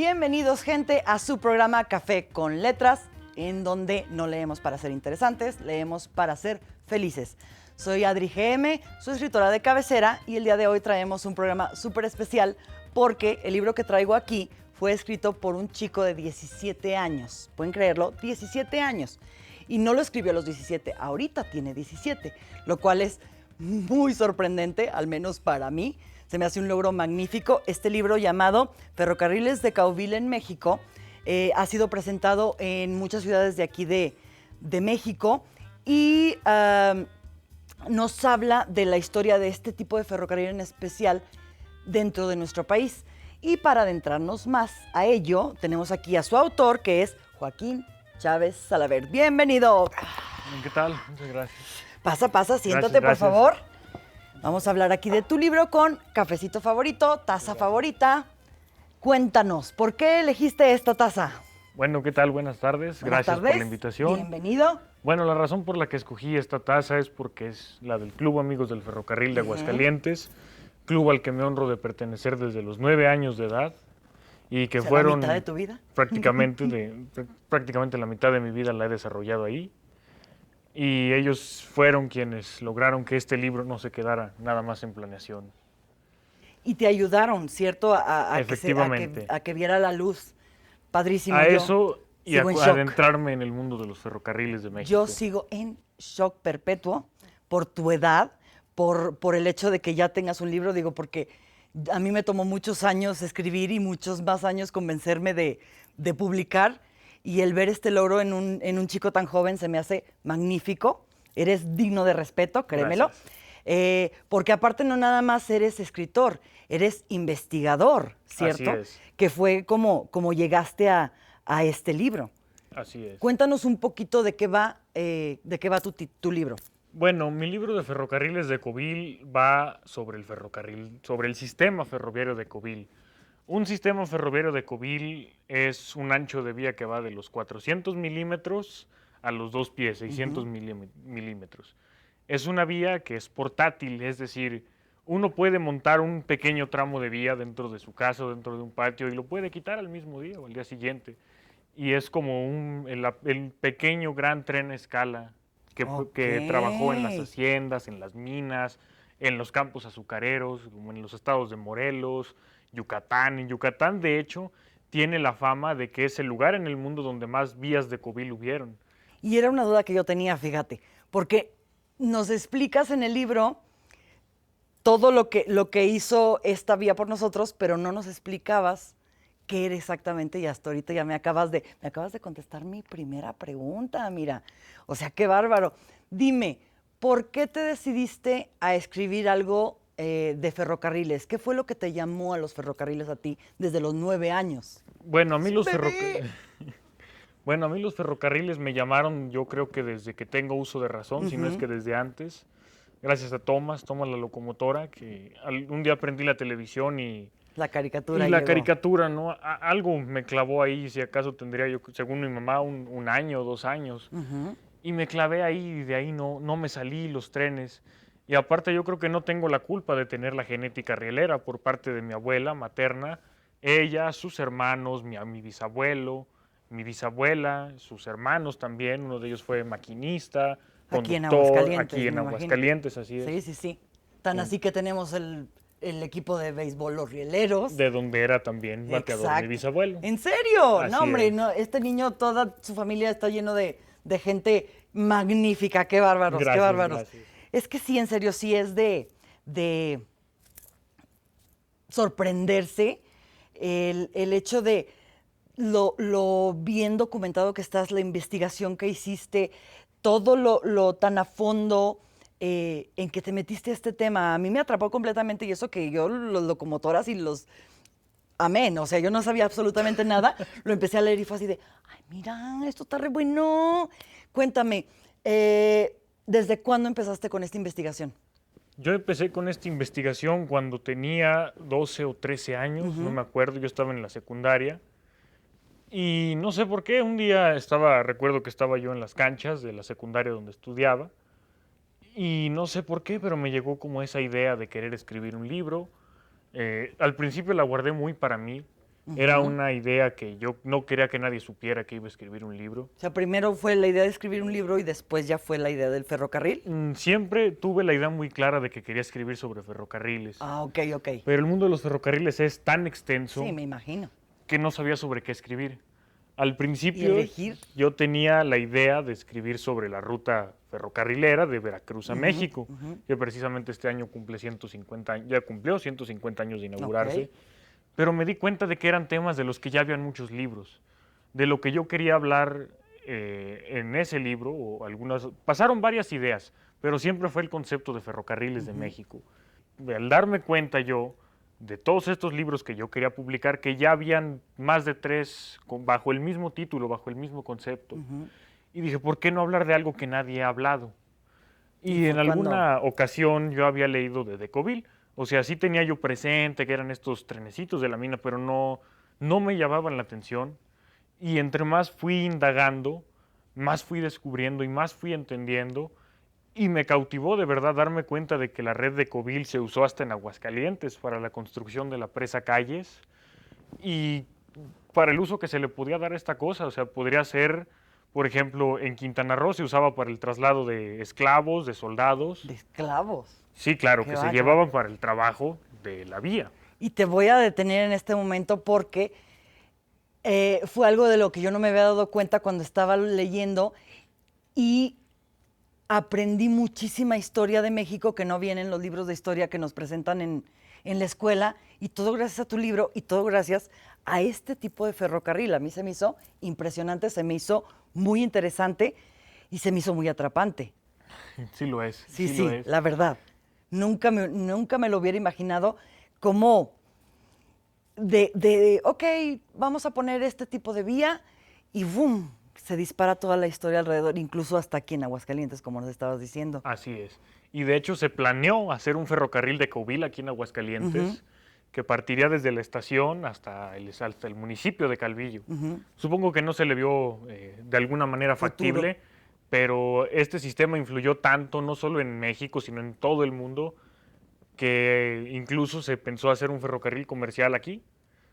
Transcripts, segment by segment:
Bienvenidos, gente, a su programa Café con Letras, en donde no leemos para ser interesantes, leemos para ser felices. Soy Adri GM, su escritora de cabecera, y el día de hoy traemos un programa súper especial porque el libro que traigo aquí fue escrito por un chico de 17 años. ¿Pueden creerlo? 17 años. Y no lo escribió a los 17, ahorita tiene 17, lo cual es muy sorprendente, al menos para mí. Se me hace un logro magnífico. Este libro llamado Ferrocarriles de Cauville en México ha sido presentado en muchas ciudades de aquí de México y nos habla de la historia de este tipo de ferrocarril en especial dentro de nuestro país. Y para adentrarnos más a ello, tenemos aquí a su autor, que es Joaquín Chávez Salaver. ¡Bienvenido! ¿Qué tal? Muchas gracias. Pasa, siéntate, Gracias. por favor. Vamos a hablar aquí de tu libro con cafecito favorito, taza favorita. Cuéntanos, ¿por qué elegiste esta taza? Bueno, ¿qué tal? Buenas tardes. Buenas Gracias tardes. por la invitación. Bienvenido. Bueno, la razón por la que escogí esta taza es porque es la del Club Amigos del Ferrocarril de Aguascalientes, club al que me honro de pertenecer desde los 9 años de edad y que ¿Será fueron la mitad de tu vida? prácticamente la mitad de mi vida la he desarrollado ahí. Y ellos fueron quienes lograron que este libro no se quedara nada más en planeación. Y te ayudaron, ¿cierto? A Efectivamente. que viera la luz. Padrísimo. A Yo eso y a sigo en shock. adentrarme en el mundo de los ferrocarriles de México. Yo sigo en shock perpetuo por tu edad, por el hecho de que ya tengas un libro, digo, porque a mí me tomó muchos años escribir y muchos más años convencerme de publicar, y el ver este logro en un chico tan joven se me hace magnífico. Eres digno de respeto, créemelo. Porque aparte no nada más eres escritor, eres investigador, ¿cierto? Así es. Que fue como llegaste a este libro. Así es. Cuéntanos un poquito de qué va tu libro. Bueno, mi libro de ferrocarriles de Cauville va sobre el ferrocarril, sobre el sistema ferroviario de Cauville. Un sistema ferroviario de Cauville es un ancho de vía que va de los 400 milímetros a los 2 pies, 600 milímetros. Es una vía que es portátil, es decir, uno puede montar un pequeño tramo de vía dentro de su casa, dentro de un patio, y lo puede quitar al mismo día o al día siguiente. Y es como el pequeño gran tren a escala que trabajó en las haciendas, en las minas, en los campos azucareros, como en los estados de Morelos, Yucatán. En Yucatán, de hecho, tiene la fama de que es el lugar en el mundo donde más vías de Cauville hubieron. Y era una duda que yo tenía, fíjate, porque nos explicas en el libro todo lo que hizo esta vía por nosotros, pero no nos explicabas qué era exactamente, y hasta ahorita ya me acabas de contestar mi primera pregunta, mira. O sea, qué bárbaro. Dime, ¿por qué te decidiste a escribir algo de ferrocarriles? ¿Qué fue lo que te llamó a los ferrocarriles a ti desde los 9 años? Bueno, a mí Bueno, a mí los ferrocarriles me llamaron, yo creo que desde que tengo uso de razón, si no es que desde antes. Gracias a Tomás la locomotora, que un día prendí la televisión y La caricatura la llegó. caricatura, ¿no? Algo me clavó ahí, si acaso tendría yo, según mi mamá, un año, 2 años. Y me clavé ahí y de ahí no me salí los trenes. Y aparte yo creo que no tengo la culpa de tener la genética rielera por parte de mi abuela materna, ella, sus hermanos, mi bisabuelo, mi bisabuela, sus hermanos también, uno de ellos fue maquinista, Aquí en conductor, Aguascalientes, aquí en me imagino. Aguascalientes, así es. Sí. Tan así que tenemos el equipo de béisbol, los rieleros. De donde era también bateador Exacto. mi bisabuelo. ¿En serio? Así No, hombre, es. no, este niño, toda su familia está lleno de gente magnífica. Qué bárbaros, qué Gracias, bárbaros. gracias. Es que sí, en serio, sí es de sorprenderse el hecho de lo bien documentado que estás, la investigación que hiciste, todo lo tan a fondo en que te metiste a este tema. A mí me atrapó completamente, y eso que yo los locomotoras y los amén, o sea, yo no sabía absolutamente nada, lo empecé a leer y fue así de, ay, mira, esto está re bueno. Cuéntame, ¿desde cuándo empezaste con esta investigación? Yo empecé con esta investigación cuando tenía 12 o 13 años, no me acuerdo, yo estaba en la secundaria. Y no sé por qué, un día recuerdo que estaba yo en las canchas de la secundaria donde estudiaba, y no sé por qué, pero me llegó como esa idea de querer escribir un libro. Al principio la guardé muy para mí, Era una idea que yo no quería que nadie supiera que iba a escribir un libro. O sea, primero fue la idea de escribir un libro y después ya fue la idea del ferrocarril. Siempre tuve la idea muy clara de que quería escribir sobre ferrocarriles. Ah, ok, ok. Pero el mundo de los ferrocarriles es tan extenso Sí, me imagino. que no sabía sobre qué escribir. Al ¿Y principio elegir? yo tenía la idea de escribir sobre la ruta ferrocarrilera de Veracruz a México, que precisamente este año cumple 150 años, ya cumplió 150 años de inaugurarse. Ok. Pero me di cuenta de que eran temas de los que ya habían muchos libros. De lo que yo quería hablar en ese libro, o algunas, pasaron varias ideas, pero siempre fue el concepto de ferrocarriles de México. Al darme cuenta yo de todos estos libros que yo quería publicar, que ya habían más de 3 bajo el mismo título, bajo el mismo concepto, y dije, ¿por qué no hablar de algo que nadie ha hablado? Y en fue cuando? alguna ocasión yo había leído de Decauville. O sea, sí tenía yo presente que eran estos trenecitos de la mina, pero no me llamaban la atención. Y entre más fui indagando, más fui descubriendo y más fui entendiendo. Y me cautivó de verdad darme cuenta de que la red de Decauville se usó hasta en Aguascalientes para la construcción de la presa Calles. Y para el uso que se le podía dar a esta cosa, o sea, podría ser, por ejemplo, en Quintana Roo se usaba para el traslado de esclavos, de soldados. De esclavos. Sí, claro, Qué que se bárbaro. llevaban para el trabajo de la vía. Y te voy a detener en este momento porque fue algo de lo que yo no me había dado cuenta cuando estaba leyendo y aprendí muchísima historia de México que no viene en los libros de historia que nos presentan en la escuela, y todo gracias a tu libro y todo gracias a este tipo de ferrocarril. A mí se me hizo impresionante, se me hizo muy interesante y se me hizo muy atrapante. Sí lo es. Sí, lo sí, es. la verdad. Nunca me lo hubiera imaginado como ok, vamos a poner este tipo de vía y ¡boom! Se dispara toda la historia alrededor, incluso hasta aquí en Aguascalientes, como nos estabas diciendo. Así es. Y de hecho se planeó hacer un ferrocarril de Decauville aquí en Aguascalientes, que partiría desde la estación hasta el municipio de Calvillo. Supongo que no se le vio de alguna manera factible, pero este sistema influyó tanto, no solo en México, sino en todo el mundo, que incluso se pensó hacer un ferrocarril comercial aquí.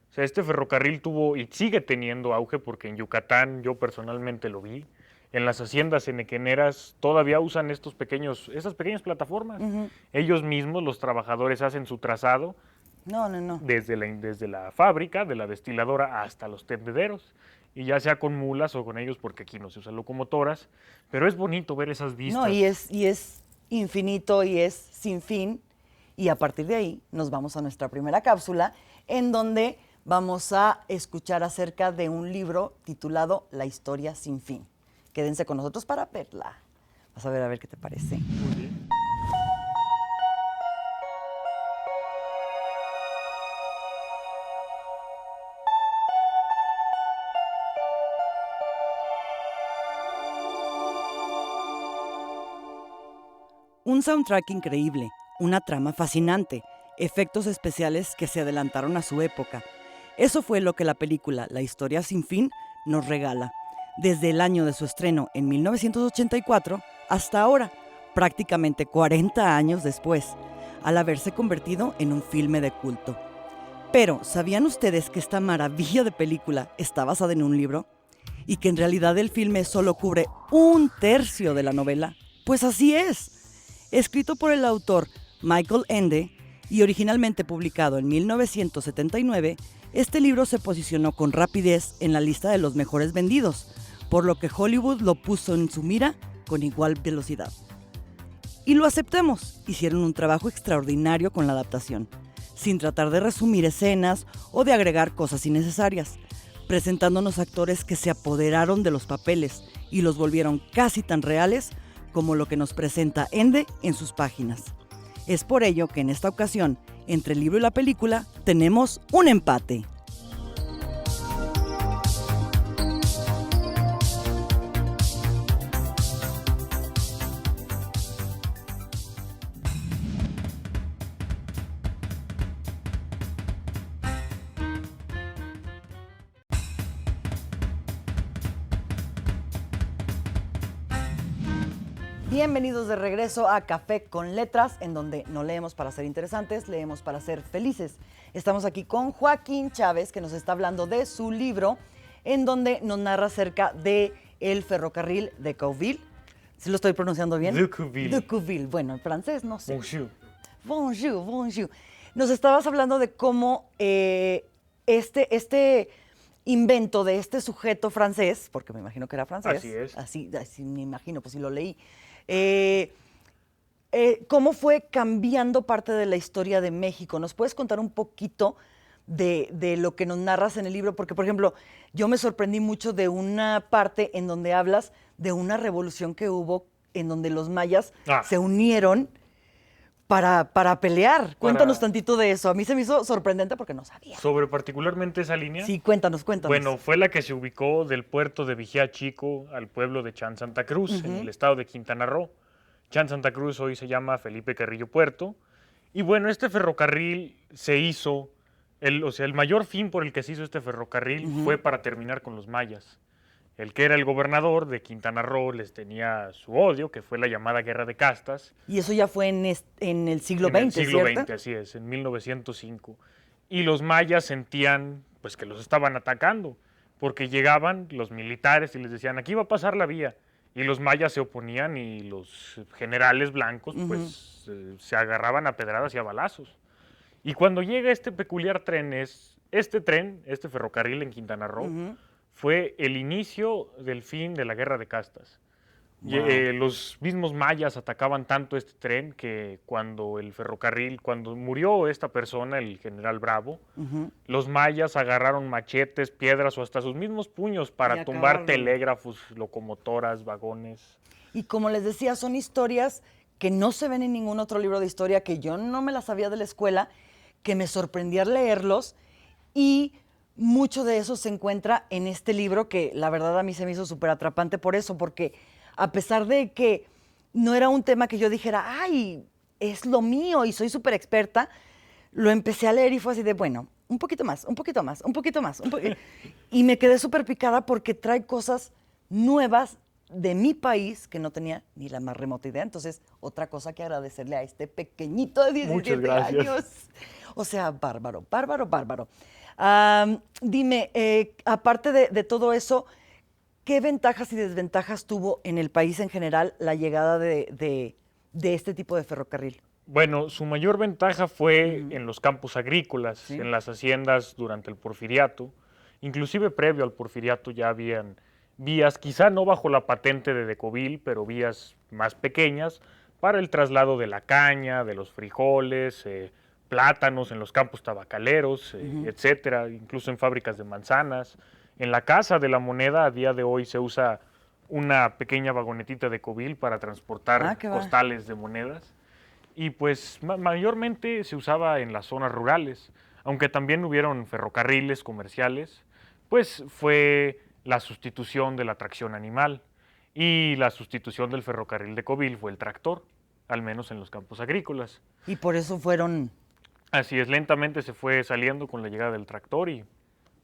O sea, este ferrocarril tuvo y sigue teniendo auge porque en Yucatán yo personalmente lo vi. En las haciendas enequeneras todavía usan esas pequeñas plataformas. Ellos mismos, los trabajadores, hacen su trazado No. desde la fábrica, de la destiladora, hasta los tendederos. Y ya sea con mulas o con ellos, porque aquí no se usan locomotoras. Pero es bonito ver esas vistas. No, y es infinito y es sin fin. Y a partir de ahí nos vamos a nuestra primera cápsula, en donde vamos a escuchar acerca de un libro titulado La historia sin fin. Quédense con nosotros para verla. Vas a ver qué te parece. Muy bien. Un soundtrack increíble, una trama fascinante, efectos especiales que se adelantaron a su época. Eso fue lo que la película La historia sin fin nos regala. Desde el año de su estreno en 1984 hasta ahora, prácticamente 40 años después, al haberse convertido en un filme de culto. Pero, ¿sabían ustedes que esta maravilla de película está basada en un libro? ¿Y que en realidad el filme solo cubre 1/3 de la novela? Pues así es. Escrito por el autor Michael Ende y originalmente publicado en 1979, este libro se posicionó con rapidez en la lista de los mejores vendidos, por lo que Hollywood lo puso en su mira con igual velocidad. Y lo aceptamos, hicieron un trabajo extraordinario con la adaptación, sin tratar de resumir escenas o de agregar cosas innecesarias, presentándonos actores que se apoderaron de los papeles y los volvieron casi tan reales como lo que nos presenta Ende en sus páginas. Es por ello que en esta ocasión, entre el libro y la película, tenemos un empate. Bienvenidos de regreso a Café con Letras, en donde no leemos para ser interesantes, leemos para ser felices. Estamos aquí con Joaquín Chávez, que nos está hablando de su libro, en donde nos narra acerca de el ferrocarril de Decauville. ¿Sí lo estoy pronunciando bien? Decauville. Decauville. Bueno, en francés no sé. Bonjour. Bonjour, bonjour. Nos estabas hablando de cómo este invento de este sujeto francés, porque me imagino que era francés. Así es. Así me imagino, pues sí lo leí. ¿Cómo fue cambiando parte de la historia de México? ¿Nos puedes contar un poquito de lo que nos narras en el libro? Porque, por ejemplo, yo me sorprendí mucho de una parte en donde hablas de una revolución que hubo en donde los mayas se unieron para pelear. Cuéntanos tantito de eso. A mí se me hizo sorprendente porque no sabía. ¿Sobre particularmente esa línea? Sí, cuéntanos. Bueno, fue la que se ubicó del puerto de Vigía Chico al pueblo de Chan Santa Cruz, en el estado de Quintana Roo. Chan Santa Cruz hoy se llama Felipe Carrillo Puerto. Y bueno, este ferrocarril se hizo, el mayor fin por el que se hizo este ferrocarril fue para terminar con los mayas. El que era el gobernador de Quintana Roo les tenía su odio, que fue la llamada Guerra de Castas. Y eso ya fue en el siglo XX, En el siglo ¿cierto? XX, así es, en 1905. Y los mayas sentían pues que los estaban atacando, porque llegaban los militares y les decían, aquí va a pasar la vía. Y los mayas se oponían y los generales blancos pues se agarraban a pedradas y a balazos. Y cuando llega este peculiar tren, este ferrocarril en Quintana Roo, fue el inicio del fin de la Guerra de Castas. Wow. Los mismos mayas atacaban tanto este tren que cuando murió esta persona, el general Bravo, los mayas agarraron machetes, piedras o hasta sus mismos puños para tumbar telégrafos, locomotoras, vagones. Y como les decía, son historias que no se ven en ningún otro libro de historia, que yo no me las sabía de la escuela, que me sorprendía leerlos, y mucho de eso se encuentra en este libro, que la verdad a mí se me hizo súper atrapante por eso, porque a pesar de que no era un tema que yo dijera, ay, es lo mío y soy súper experta, lo empecé a leer y fue así de, bueno, un poquito más, un poquito más, un poquito más. Y me quedé súper picada porque trae cosas nuevas de mi país que no tenía ni la más remota idea. Entonces, otra cosa que agradecerle a este pequeñito de 17 años. O sea, bárbaro, bárbaro, bárbaro. Dime, aparte de todo eso, ¿qué ventajas y desventajas tuvo en el país en general la llegada de este tipo de ferrocarril? Bueno, su mayor ventaja fue en los campos agrícolas, ¿sí?, en las haciendas durante el Porfiriato. Inclusive previo al Porfiriato ya habían vías, quizá no bajo la patente de Decauville, pero vías más pequeñas para el traslado de la caña, de los frijoles, plátanos en los campos tabacaleros, etcétera, incluso en fábricas de manzanas. En la Casa de la Moneda a día de hoy se usa una pequeña vagonetita de Decauville para transportar costales de monedas. Y pues mayormente se usaba en las zonas rurales, aunque también hubieron ferrocarriles comerciales, pues fue la sustitución de la tracción animal y la sustitución del ferrocarril de Decauville fue el tractor, al menos en los campos agrícolas. Y por eso fueron... Así es, lentamente se fue saliendo con la llegada del tractor y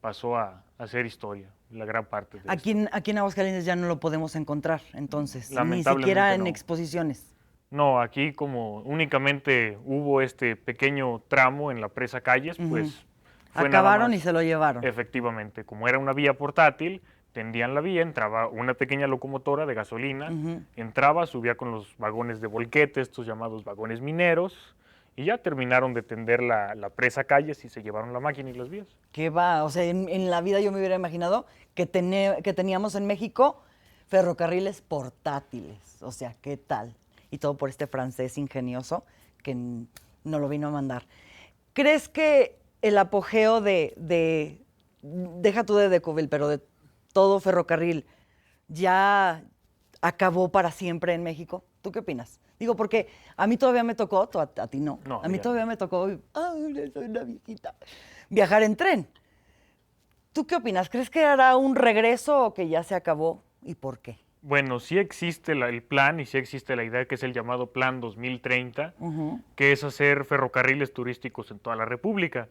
pasó a hacer historia, la gran parte de aquí en Aguascalientes ya no lo podemos encontrar, entonces, ni siquiera en exposiciones. No, aquí como únicamente hubo este pequeño tramo en la presa Calles, pues fue acabaron y se lo llevaron. Efectivamente, como era una vía portátil, tendían la vía, entraba una pequeña locomotora de gasolina, entraba, subía con los vagones de volquete, estos llamados vagones mineros, y ya terminaron de tender la presa Calles y se llevaron la máquina y las vías. ¿Qué va? O sea, en la vida yo me hubiera imaginado que teníamos en México ferrocarriles portátiles. O sea, ¿qué tal? Y todo por este francés ingenioso que no lo vino a mandar. ¿Crees que el apogeo deja tú de Decauville, pero de todo ferrocarril, ya acabó para siempre en México? ¿Tú qué opinas? Digo, porque a mí todavía me tocó, a ti no, a mí todavía me tocó, soy una viejita, viajar en tren. ¿Tú qué opinas? ¿Crees que hará un regreso o que ya se acabó y por qué? Bueno, sí existe el plan y sí existe la idea que es el llamado Plan 2030, que es hacer ferrocarriles turísticos en toda la República.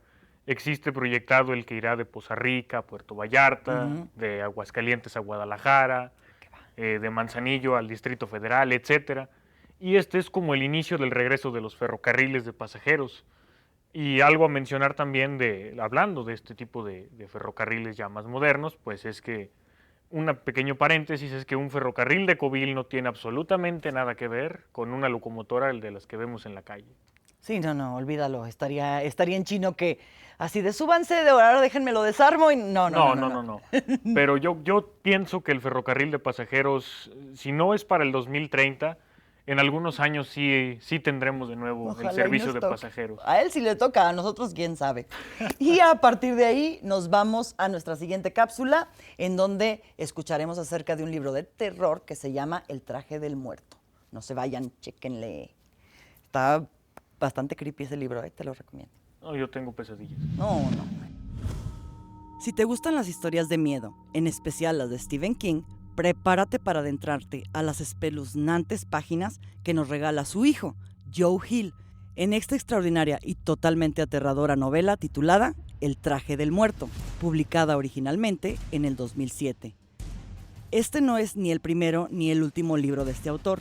Existe proyectado el que irá de Poza Rica a Puerto Vallarta, de Aguascalientes a Guadalajara, de Manzanillo al Distrito Federal, etcétera. Y este es como el inicio del regreso de los ferrocarriles de pasajeros. Y algo a mencionar también, hablando de este tipo de ferrocarriles ya más modernos, pues es que un pequeño paréntesis es que un ferrocarril de Cobil no tiene absolutamente nada que ver con una locomotora el de las que vemos en la calle. Sí, no, olvídalo. Estaría en chino que así de súbanse, de ahora déjenme lo desarmo y No. Pero yo pienso que el ferrocarril de pasajeros, si no es para el 2030, en algunos años sí tendremos de nuevo Ojalá el y servicio nos de toque. pasajeros. A él sí le toca, a nosotros quién sabe. Y a partir de ahí nos vamos a nuestra siguiente cápsula, en donde escucharemos acerca de un libro de terror que se llama El traje del muerto. No se vayan, chéquenle. Está bastante creepy ese libro, te lo recomiendo. No, yo tengo pesadillas. No. Si te gustan las historias de miedo, en especial las de Stephen King, prepárate para adentrarte a las espeluznantes páginas que nos regala su hijo, Joe Hill, en esta extraordinaria y totalmente aterradora novela titulada El traje del muerto, publicada originalmente en el 2007. Este no es ni el primero ni el último libro de este autor,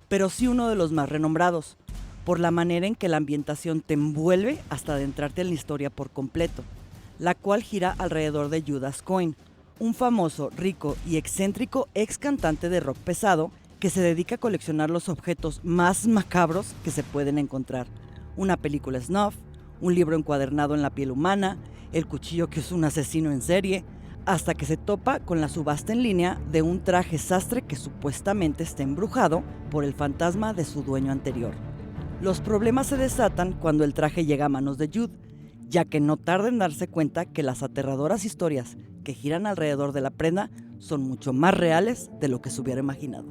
pero sí uno de los más renombrados, por la manera en que la ambientación te envuelve hasta adentrarte en la historia por completo, la cual gira alrededor de Judas Coin, un famoso, rico y excéntrico ex cantante de rock pesado que se dedica a coleccionar los objetos más macabros que se pueden encontrar. Una película snuff, un libro encuadernado en la piel humana, el cuchillo que es un asesino en serie, hasta que se topa con la subasta en línea de un traje sastre que supuestamente está embrujado por el fantasma de su dueño anterior. Los problemas se desatan cuando el traje llega a manos de Jude, ya que no tarda en darse cuenta que las aterradoras historias que giran alrededor de la prenda son mucho más reales de lo que se hubiera imaginado.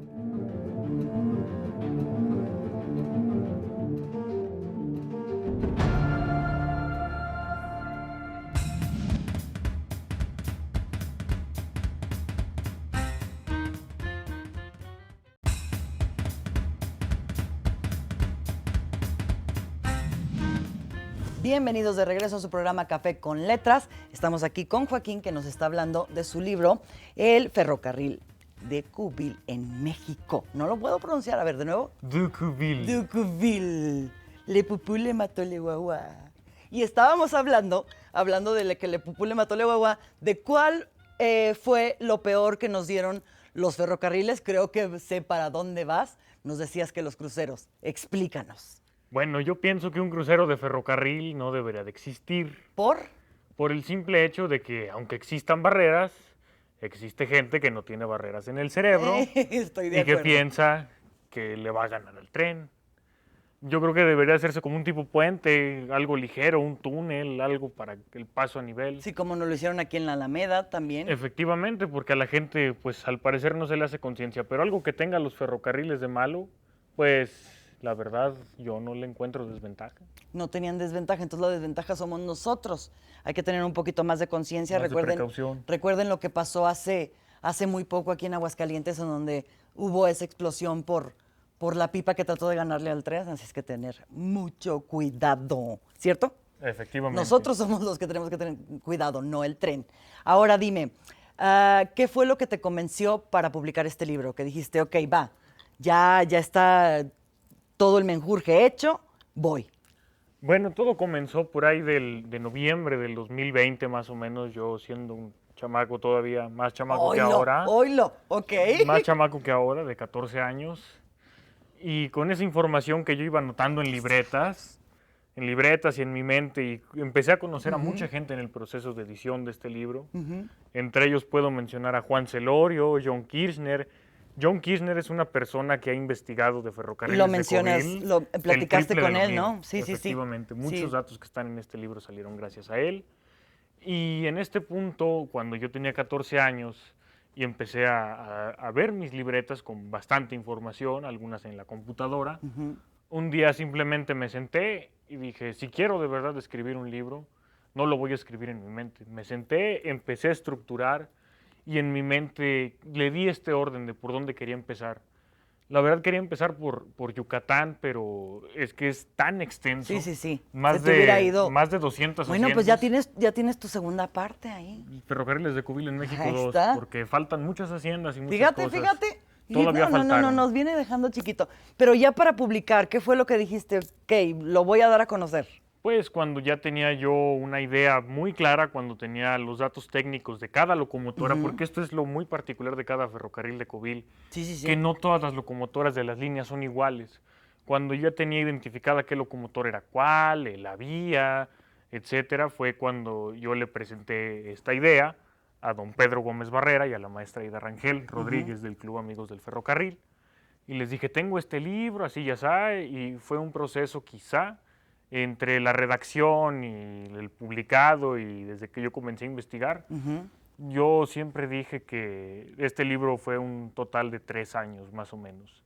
Bienvenidos de regreso a su programa Café con Letras. Estamos aquí con Joaquín, que nos está hablando de su libro El ferrocarril de Cobil en México. No lo puedo pronunciar, a ver, de nuevo. De Cobil. De Cobil. Le pupú le mató le guagua. Y estábamos hablando de que le pupú le mató le guagua, de cuál fue lo peor que nos dieron los ferrocarriles. Creo que sé para dónde vas. Nos decías que los cruceros. Explícanos. Bueno, yo pienso que un crucero de ferrocarril no debería de existir. ¿Por? Por el simple hecho de que, aunque existan barreras, existe gente que no tiene barreras en el cerebro Estoy de y que acuerdo. piensa que le va a ganar al tren. Yo creo que debería hacerse como un tipo puente, algo ligero, un túnel, algo para el paso a nivel. Sí, como nos lo hicieron aquí en la Alameda también. Efectivamente, porque a la gente, pues al parecer no se le hace conciencia, pero algo que tenga los ferrocarriles de malo, pues la verdad yo no le encuentro desventaja. No tenían desventaja, entonces la desventaja somos nosotros. Hay que tener un poquito más de conciencia. Más de precaución. Recuerden lo que pasó hace muy poco aquí en Aguascalientes, en donde hubo esa explosión por la pipa que trató de ganarle al tren, así es que tener mucho cuidado, ¿cierto? Efectivamente. Nosotros somos los que tenemos que tener cuidado, no el tren. Ahora dime, ¿qué fue lo que te convenció para publicar este libro? Que dijiste, ok, va, ya está todo el menjurje hecho, voy. Bueno, todo comenzó por ahí de noviembre del 2020 más o menos, yo siendo un chamaco todavía, más chamaco que ahora. Oílo, ok. Más chamaco que ahora, de 14 años. Y con esa información que yo iba anotando en libretas y en mi mente, y empecé a conocer a mucha gente en el proceso de edición de este libro. Entre ellos puedo mencionar a Juan Celorio, John Kirchner. John Kirchner es una persona que ha investigado de ferrocarriles Lo mencionas, de Cobil, lo platicaste el triple con de lo él, mío. ¿no? Sí. Efectivamente, muchos Sí. datos que están en este libro salieron gracias a él. Y en este punto, cuando yo tenía 14 años y empecé a ver mis libretas con bastante información, algunas en la computadora, un día simplemente me senté y dije, si quiero de verdad escribir un libro, no lo voy a escribir en mi mente. Me senté, empecé a estructurar y en mi mente le di este orden de por dónde quería empezar. La verdad quería empezar por Yucatán, pero es que es tan extenso. Sí. Más Se te hubiera de, ido. más de 200 Bueno, pues ya haciendas. tienes tu segunda parte ahí. Ferrocarriles de Cobil en México Ahí 2, está. porque faltan muchas haciendas y muchas Fíjate. cosas. Y Todavía no, faltaron. nos viene dejando chiquito. Pero ya para publicar, ¿qué fue lo que dijiste? Ok, lo voy a dar a conocer. Pues cuando ya tenía yo una idea muy clara, cuando tenía los datos técnicos de cada locomotora, Ujú. porque esto es lo muy particular de cada ferrocarril de Cobil, Sí, sí, que sí. no todas las locomotoras de las líneas son iguales. Cuando yo ya tenía identificada qué locomotora era cuál, la vía, etcétera, fue cuando yo le presenté esta idea a don Pedro Gómez Barrera y a la maestra Ida Rangel Ujú. Rodríguez del Club Amigos del Ferrocarril. Y les dije, tengo este libro, así ya sabe, y fue un proceso quizá entre la redacción y el publicado y desde que yo comencé a investigar. Ujú. Yo siempre dije que este libro fue un total de 3 años, más o menos,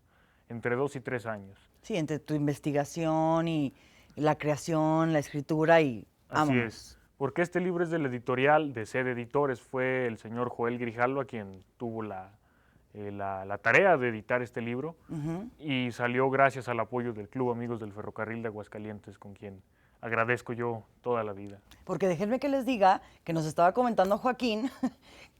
entre 2 y 3 años. Sí, entre tu investigación y la creación, la escritura y Así vámonos. es, porque este libro es de la editorial de Sede Editores, fue el señor Joel Grijalva quien tuvo la tarea de editar este libro Ujú. y salió gracias al apoyo del Club Amigos del Ferrocarril de Aguascalientes, con quien agradezco yo toda la vida. Porque déjenme que les diga que nos estaba comentando Joaquín,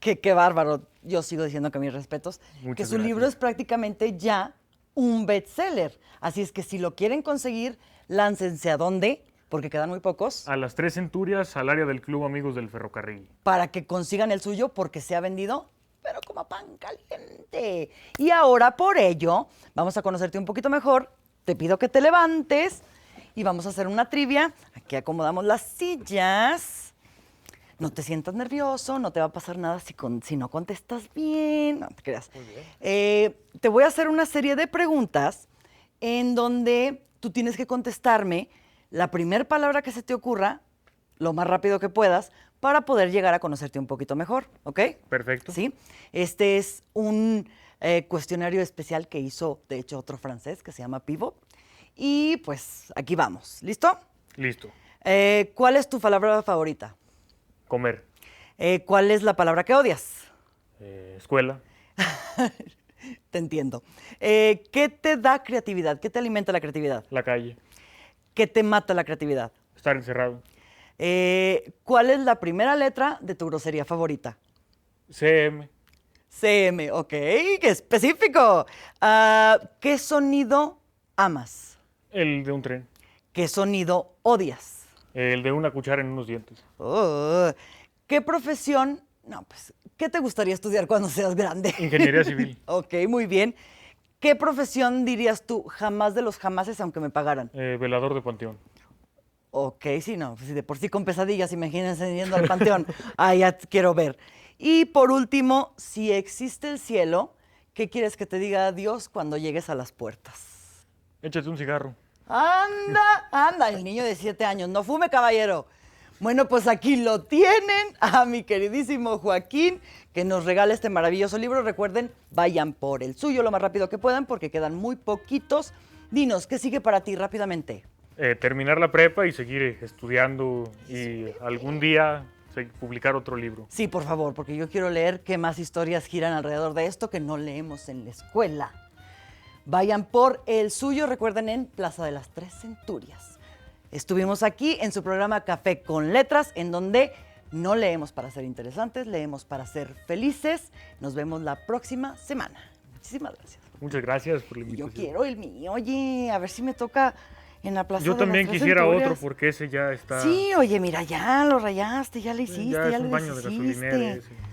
que qué bárbaro, yo sigo diciendo que mis respetos, que Muchas su libro gracias. es prácticamente ya un bestseller. Así es que si lo quieren conseguir, láncense a dónde, porque quedan muy pocos, A las 3 centurias al área del Club Amigos del Ferrocarril. para que consigan el suyo porque se ha vendido, pero como pan caliente. Y ahora por ello, vamos a conocerte un poquito mejor. Te pido que te levantes y vamos a hacer una trivia. Aquí acomodamos las sillas. No te sientas nervioso, no te va a pasar nada si no contestas bien, no te creas. Muy bien. Te voy a hacer una serie de preguntas en donde tú tienes que contestarme la primera palabra que se te ocurra, lo más rápido que puedas, para poder llegar a conocerte un poquito mejor, ¿ok? Perfecto. Sí. Este es un cuestionario especial que hizo, de hecho, otro francés que se llama Pivot. Y pues aquí vamos. ¿Listo? Listo. ¿Cuál es tu palabra favorita? Comer. ¿Cuál es la palabra que odias? Escuela. Te entiendo. ¿Qué te da creatividad? ¿Qué te alimenta la creatividad? La calle. ¿Qué te mata la creatividad? Estar encerrado. ¿Cuál es la primera letra de tu grosería favorita? CM. CM, ok, qué específico. ¿Qué sonido amas? El de un tren. ¿Qué sonido odias? El de una cuchara en unos dientes. Oh, ¿qué profesión? No, pues, ¿qué te gustaría estudiar cuando seas grande? Ingeniería civil. Ok, muy bien. ¿Qué profesión dirías tú jamás de los jamases aunque me pagaran? Velador de panteón. Ok, sí, no, pues si de por sí con pesadillas, imagínense yendo al panteón. Ah, ya quiero ver. Y por último, si existe el cielo, ¿qué quieres que te diga Dios cuando llegues a las puertas? Échate un cigarro. Anda, anda, el niño de 7 años, no fume, caballero. Bueno, pues aquí lo tienen a mi queridísimo Joaquín, que nos regala este maravilloso libro. Recuerden, vayan por el suyo lo más rápido que puedan, porque quedan muy poquitos. Dinos, ¿qué sigue para ti rápidamente? Terminar la prepa y seguir estudiando y algún día publicar otro libro. Sí, por favor, porque yo quiero leer qué más historias giran alrededor de esto que no leemos en la escuela. Vayan por el suyo, recuerden, en Plaza de las 3 Centurias. Estuvimos aquí en su programa Café con Letras, en donde no leemos para ser interesantes, leemos para ser felices. Nos vemos la próxima semana. Muchísimas gracias. Muchas gracias por la Yo invitación. quiero el mío, oye, a ver si me toca en la Plaza Yo de también las 3 quisiera otro Centurias. porque ese ya está. Sí, oye, mira, ya lo rayaste, ya lo hiciste, Ya ya es lo un baño de gasolinera deshiciste. ese.